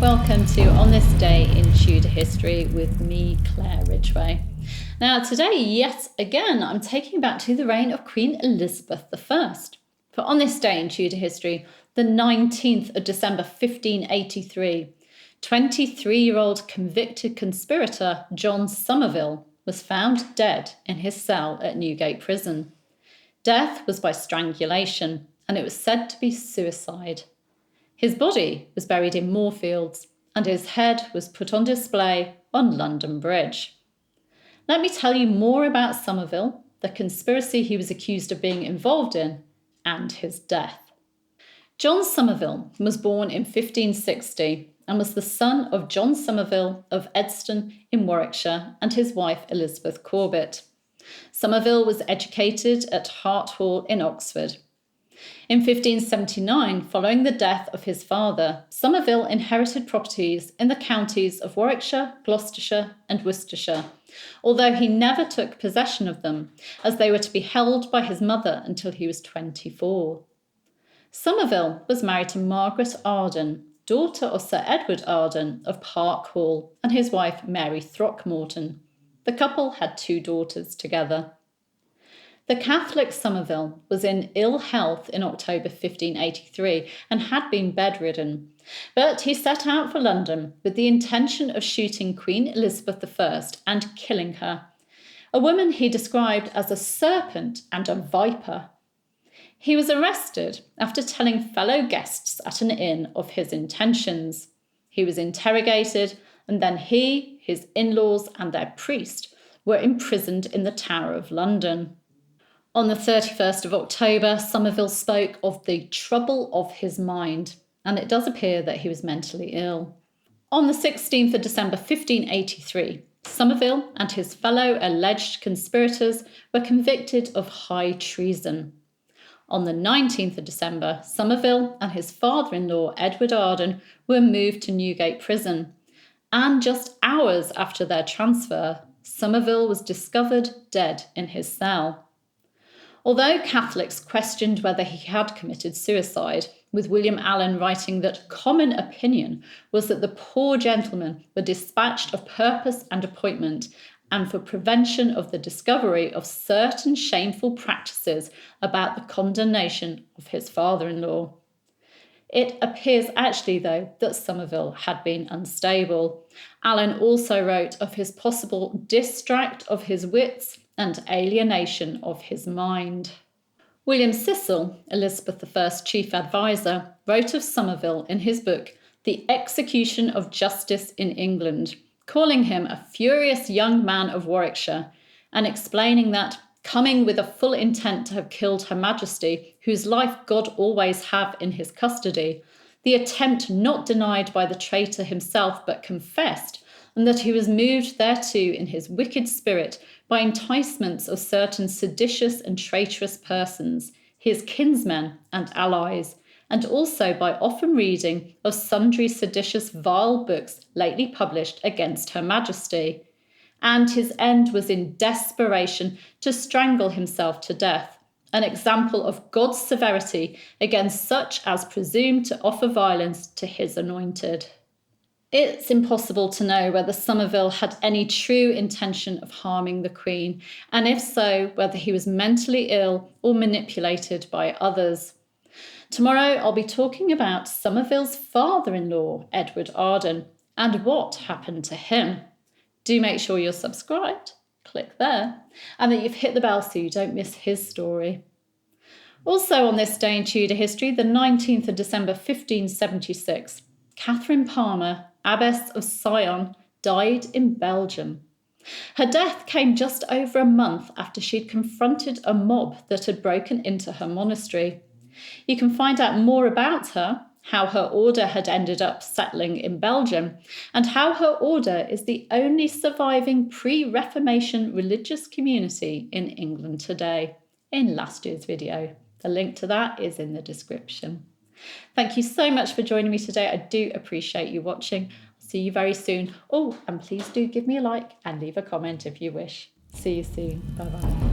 Welcome to On This Day in Tudor History with me, Claire Ridgway. Now today, yet again, I'm taking back to the reign of Queen Elizabeth I. For on this day in Tudor history, the 19th of December 1583, 23-year-old convicted conspirator John Somerville was found dead in his cell at Newgate Prison. Death was by strangulation, and it was said to be suicide. His body was buried in Moorfields, and his head was put on display on London Bridge. Let me tell you more about Somerville, the conspiracy he was accused of being involved in, and his death. John Somerville was born in 1560 and was the son of John Somerville of Edston in Warwickshire and his wife Elizabeth Corbett. Somerville was educated at Hart Hall in Oxford. In 1579, following the death of his father, Somerville inherited properties in the counties of Warwickshire, Gloucestershire and Worcestershire, although he never took possession of them, as they were to be held by his mother until he was 24. Somerville was married to Margaret Arden, daughter of Sir Edward Arden of Park Hall, and his wife Mary Throckmorton. The couple had 2 daughters together. The Catholic Somerville was in ill health in October 1583 and had been bedridden, but he set out for London with the intention of shooting Queen Elizabeth I and killing her, a woman he described as a serpent and a viper. He was arrested after telling fellow guests at an inn of his intentions. He was interrogated, and then he, his in-laws and their priest were imprisoned in the Tower of London. On the 31st of October, Somerville spoke of the trouble of his mind, and it does appear that he was mentally ill. On the 16th of December 1583, Somerville and his fellow alleged conspirators were convicted of high treason. On the 19th of December, Somerville and his father-in-law Edward Arden were moved to Newgate Prison, and just hours after their transfer, Somerville was discovered dead in his cell. Although Catholics questioned whether he had committed suicide, with William Allen writing that common opinion was that the poor gentlemen were dispatched of purpose and appointment, and for prevention of the discovery of certain shameful practices about the condemnation of his father-in-law. It appears actually, though, that Somerville had been unstable. Allen also wrote of his possible distract of his wits and alienation of his mind. William Cecil, Elizabeth I's chief advisor, wrote of Somerville in his book The Execution of Justice in England, calling him a furious young man of Warwickshire, and explaining that, coming with a full intent to have killed Her Majesty, whose life God always have in his custody, the attempt not denied by the traitor himself but confessed, and that he was moved thereto in his wicked spirit by enticements of certain seditious and traitorous persons, his kinsmen and allies, and also by often reading of sundry seditious vile books lately published against Her Majesty. And his end was in desperation to strangle himself to death, an example of God's severity against such as presume to offer violence to his anointed. It's impossible to know whether Somerville had any true intention of harming the Queen, and if so, whether he was mentally ill or manipulated by others. Tomorrow I'll be talking about Somerville's father-in-law, Edward Arden, and what happened to him. Do make sure you're subscribed, click there, and that you've hit the bell so you don't miss his story. Also on this day in Tudor history, the 19th of December 1576, Catherine Palmer, Abbess of Sion, died in Belgium. Her death came just over a month after she'd confronted a mob that had broken into her monastery. You can find out more about her, how her order had ended up settling in Belgium, and how her order is the only surviving pre-Reformation religious community in England today, in last year's video. The link to that is in the description. Thank you so much for joining me today. I do appreciate you watching. I'll see you very soon. Oh, and please do give me a like and leave a comment if you wish. See you soon. Bye-bye.